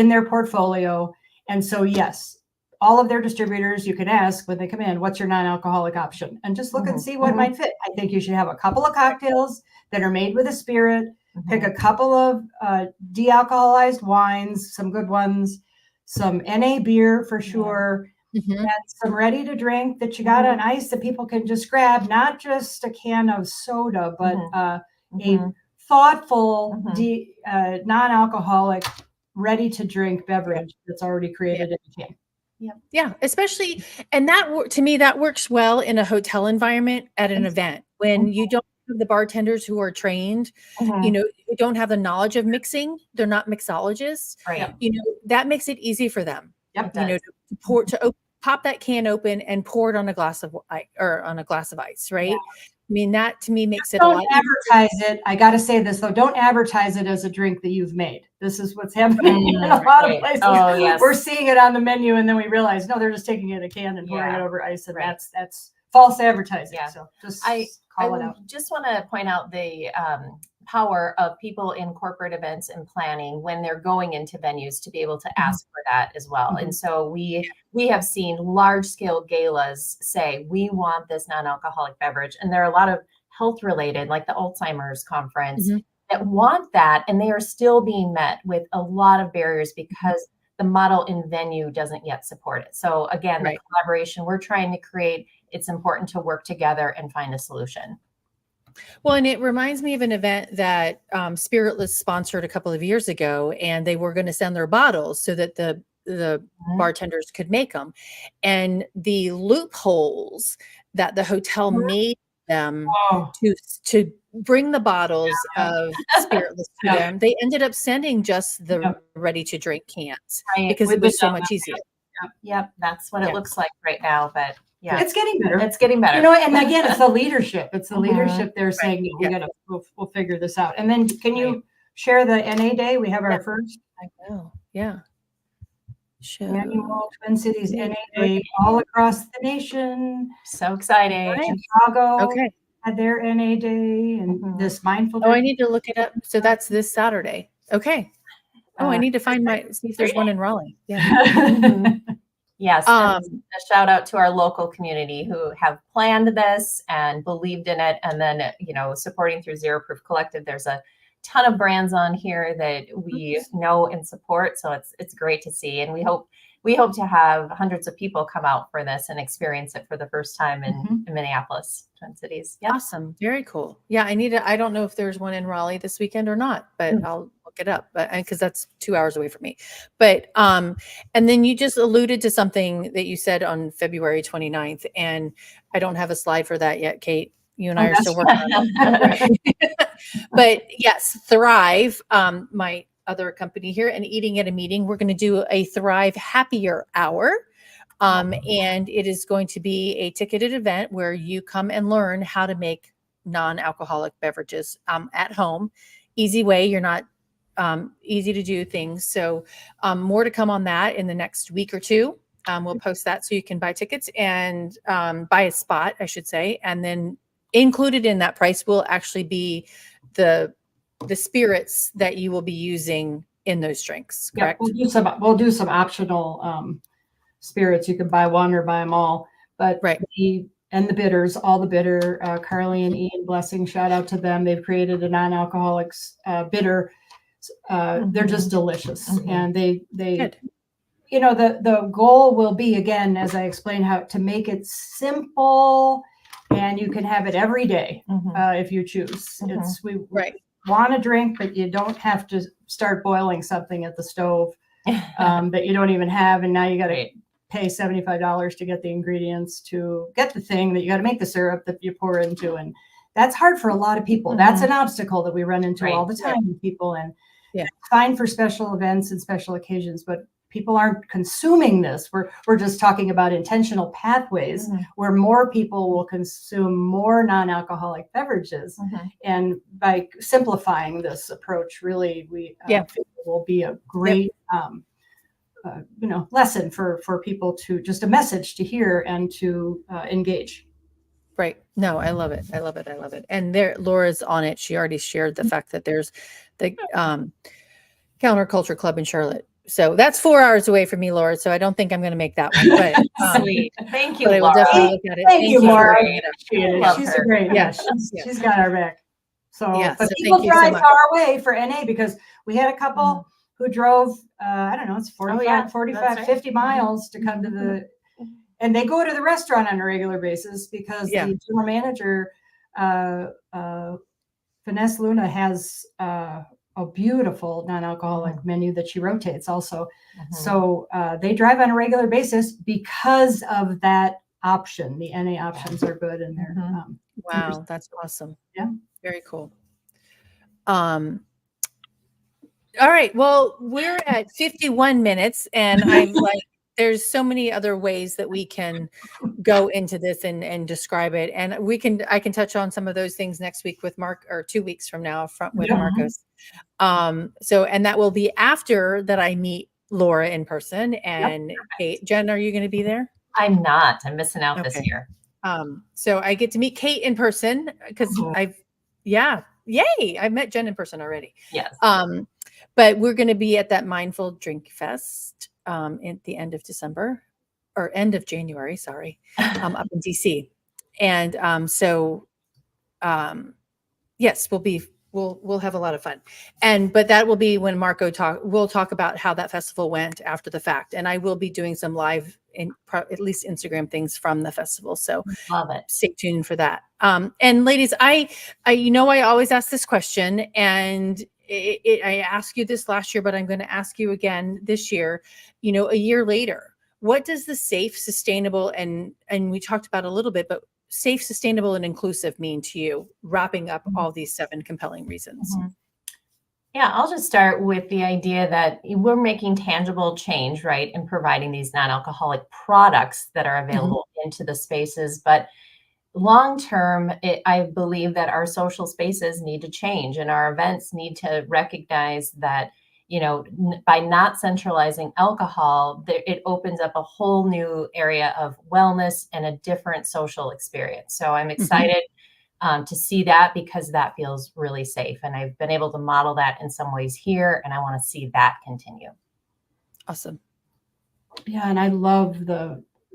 their portfolio. And so, yes, all of their distributors, you can ask when they come in, what's your non-alcoholic option? And just look and see what might fit. I think you should have a couple of cocktails that are made with a spirit, pick a couple of de-alcoholized wines, some good ones, some NA beer for sure, and some ready to drink that you got on ice that people can just grab, not just a can of soda, but a thoughtful, non-alcoholic, ready to drink beverage that's already created in a can. Yeah, especially, and that to me, that works well in a hotel environment at an event when you don't have the bartenders who are trained, who don't have the knowledge of mixing. They're not mixologists. Right. That makes it easy for them. Yep. To pop that can open and pour it on a glass of ice, right? Yeah. I mean, that to me makes it a lot easier. Don't advertise it. I got to say this though. Don't advertise it as a drink that you've made. This is what's happening in a lot of places. Oh, yes. We're seeing it on the menu, and then we realize, no, they're just taking it in a can and pouring it over ice, and that's false advertising. Yeah. So just call it out. Just want to point out the power of people in corporate events and planning when they're going into venues to be able to ask for that as well. And so we have seen large scale galas say, we want this non-alcoholic beverage. And there are a lot of health related, like the Alzheimer's conference, that want that. And they are still being met with a lot of barriers because the model in venue doesn't yet support it. So again, the collaboration we're trying to create, it's important to work together and find a solution. Well, and it reminds me of an event that Spiritless sponsored a couple of years ago, and they were going to send their bottles so that the bartenders could make them. And the loopholes that the hotel made them to bring the bottles of Spiritless to them, they ended up sending just the ready to drink cans because it was so much easier. Yep, that's what it looks like right now, but yeah, it's getting better. It's getting better. And again, it's the leadership. It's the leadership. They're saying we'll figure this out. And then can you share the NA Day? We have our first. I know. Yeah. Annual Twin Cities NA Day all across the nation. So exciting. Chicago had their NA Day and this mindful day. I need to look it up. So that's this Saturday. Okay. I need to see if there's one in Raleigh. Yeah. Yes. A shout out to our local community who have planned this and believed in it. And then, supporting through Zero Proof Collective, there's a ton of brands on here that we know and support. So it's great to see. And we hope to have hundreds of people come out for this and experience it for the first time in Minneapolis, Twin Cities. Yep. Awesome. Very cool. Yeah. I don't know if there's one in Raleigh this weekend or not, but I'll look it up, because that's 2 hours away from me. But, and then you just alluded to something that you said on February 29th, and I don't have a slide for that yet, Cate. You and I are still working on it. But yes, Thrive, my other company here, and Eating at a Meeting, we're going to do a Thrive Happier Hour. And it is going to be a ticketed event where you come and learn how to make non-alcoholic beverages at home. Easy way. You're not easy to do things. So more to come on that in the next week or two. We'll post that so you can buy tickets and buy a spot, I should say. And then included in that price will actually be the spirits that you will be using in those drinks, correct? We'll do some optional spirits. You can buy one or buy them all, but the bitters, all the bitter, Carly and Ian Blessing, shout out to them. They've created a non-alcoholic bitter. They're just delicious. And they you know, the goal will be, again, as I explained, how to make it simple, and you can have it every day if you choose. It's we want to drink, but you don't have to start boiling something at the stove that you don't even have, and now you got to pay $75 to get the ingredients to get the thing that you got to make the syrup that you pour into, and that's hard for a lot of people. That's an obstacle that we run into all the time with people, and it's fine for special events and special occasions, but people aren't consuming this. We're just talking about intentional pathways where more people will consume more non-alcoholic beverages, and by simplifying this approach, really, we will be a great you know, lesson for people to, just a message to hear and to engage. Right. No, I love it. I love it. I love it. And there, Laura's on it. She already shared the fact that there's the Counterculture Club in Charlotte. So that's 4 hours away from me, Laura. So I don't think I'm going to make that one. But sweet. Thank you, but I will Laura. definitely look at it. Thank you, Laura. It. She's a great. She's got our back. So, but so people drive far away for NA, because we had a couple who drove, I don't know, it's 45, 50 miles to come to the, and they go to the restaurant on a regular basis because the general manager, Finesse Luna, has a beautiful non-alcoholic menu that she rotates also. So they drive on a regular basis because of that option. The NA options are good, and they're wow, that's awesome. Yeah, very cool. All right. Well, we're at 51 minutes, and I'm like, there's so many other ways that we can go into this and describe it. And I can touch on some of those things next week with Mark, or 2 weeks from now with Marcos. So, and that will be after that I meet Laura in person and Cate. Jen, are you going to be there? I'm not. I'm missing out this year. So I get to meet Cate in person because yay, I met Jen in person already. Yes. But we're going to be at that Mindful Drink Fest at the end of December, or end of January, sorry, up in DC. And yes, we'll have a lot of fun. But that will be when Marco we'll talk about how that festival went after the fact. And I will be doing some live, at least Instagram things from the festival. So love it. Stay tuned for that. And ladies, I always ask this question, and I asked you this last year, but I'm going to ask you again this year, a year later, what does the safe, sustainable, and we talked about a little bit, but safe, sustainable, and inclusive mean to you, wrapping up all these 7 compelling reasons? Yeah, I'll just start with the idea that we're making tangible change, right, in providing these non-alcoholic products that are available into the spaces. But long term, I believe that our social spaces need to change, and our events need to recognize that, by not centralizing alcohol, it opens up a whole new area of wellness and a different social experience. So I'm excited to see that, because that feels really safe. And I've been able to model that in some ways here, and I want to see that continue. Awesome. Yeah, and I love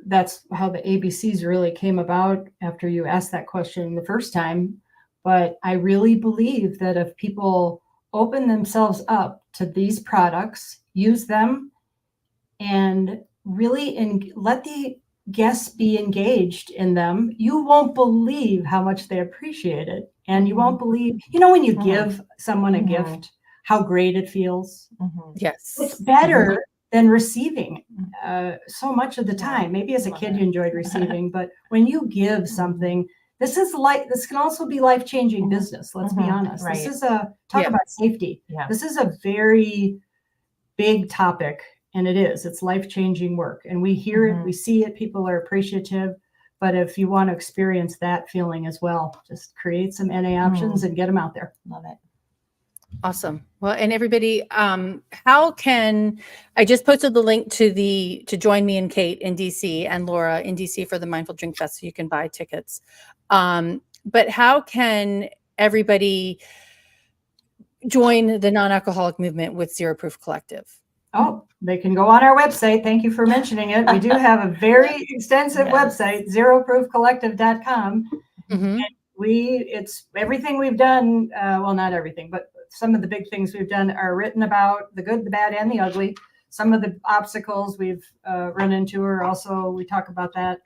that's how the ABCs really came about after you asked that question the first time. But I really believe that if people open themselves up to these products, use them, and really let the guests be engaged in them, you won't believe how much they appreciate it. And you won't believe, when you give someone a gift, how great it feels. Yes. It's better than receiving so much of the time. Maybe as a kid you enjoyed receiving, but when you give something, this can also be life-changing business. Let's be honest. Right. This is talk about safety. Yeah. This is a very big topic, and it's life-changing work. And we hear it, we see it, people are appreciative. But if you want to experience that feeling as well, just create some NA options and get them out there. Love it. Awesome. Well, and everybody, how can I just posted the link to join me and Cate in DC and Laura in DC for the Mindful Drink Fest, so you can buy tickets. But how can everybody join the non-alcoholic movement with Zero Proof Collective? Oh, they can go on our website. Thank you for mentioning it. We do have a very extensive website, zeroproofcollective.com. And it's everything we've done. Well, not everything, but some of the big things we've done are written about, the good, the bad, and the ugly. some of the obstacles we've run into are also, we talk about that.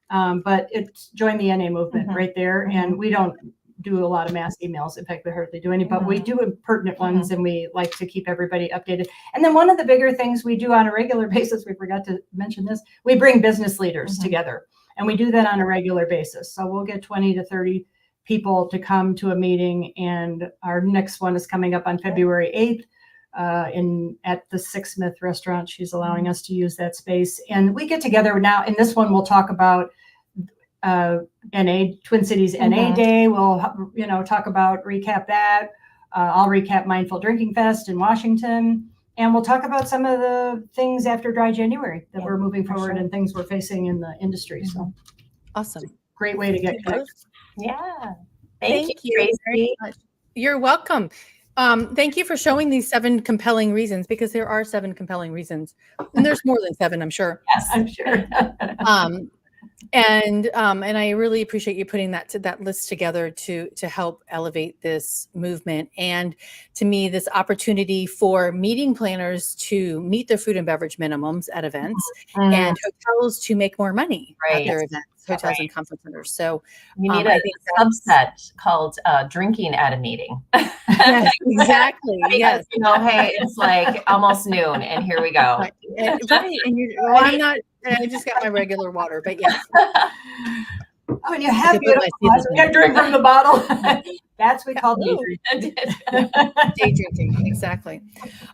But it's join the NA movement right there. And we don't do a lot of mass emails. In fact, we hardly do any, but we do pertinent ones, and we like to keep everybody updated. And then one of the bigger things we do on a regular basis, we forgot to mention this, we bring business leaders together, and we do that on a regular basis. So we'll get 20 to 30 people to come to a meeting, and our next one is coming up on February 8th at the Six Smith restaurant. She's allowing us to use that space, and we get together now. In this one, we'll talk about NA, Twin Cities NA Day. We'll, talk about, recap that. I'll recap Mindful Drinking Fest in Washington. And we'll talk about some of the things after Dry January that we're moving forward and things we're facing in the industry. So awesome. Great way to get connected. Yeah. Thank you very much. You're welcome. Thank you for showing these 7 compelling reasons, because there are 7 compelling reasons. And there's more than 7, I'm sure. Yes, I'm sure. And I really appreciate you putting that list together to help elevate this movement. And to me, this opportunity for meeting planners to meet their food and beverage minimums at events, and hotels to make more money at their events, hotels and conference centers. So you need a subset called drinking at a meeting. Yes, exactly. Because, hey, it's like almost noon, and here we go. Right. And I'm not. I just got my regular water, but yes. Oh, and you have beautiful eyes. We got to drink from the bottle. That's what we call day drinking. Day drinking, exactly.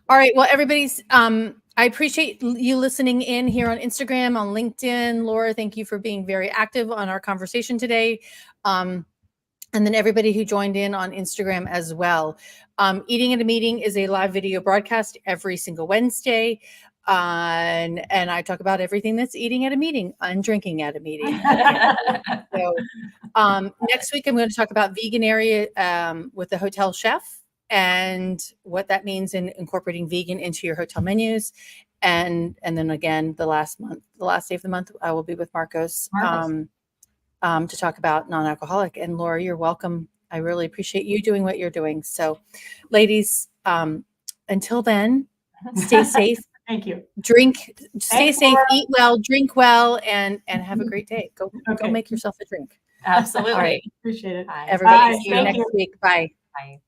All right. Well, everybody's. I appreciate you listening in here on Instagram, on LinkedIn. Laura, thank you for being very active on our conversation today. And then everybody who joined in on Instagram as well. Eating at a Meeting is a live video broadcast every single Wednesday. And I talk about everything that's eating at a meeting and drinking at a meeting. So next week, I'm going to talk about vegan area with the hotel chef and what that means in incorporating vegan into your hotel menus. And then again, the last day of the month, I will be with Marcos. To talk about non-alcoholic. And Laura, you're welcome. I really appreciate you doing what you're doing. So ladies, until then, stay safe. Thank you. Stay safe, Laura. Eat well, drink well, and have a great day. Go make yourself a drink. Absolutely. All right. Appreciate it. Everybody, Bye. see you next week. Bye. Bye.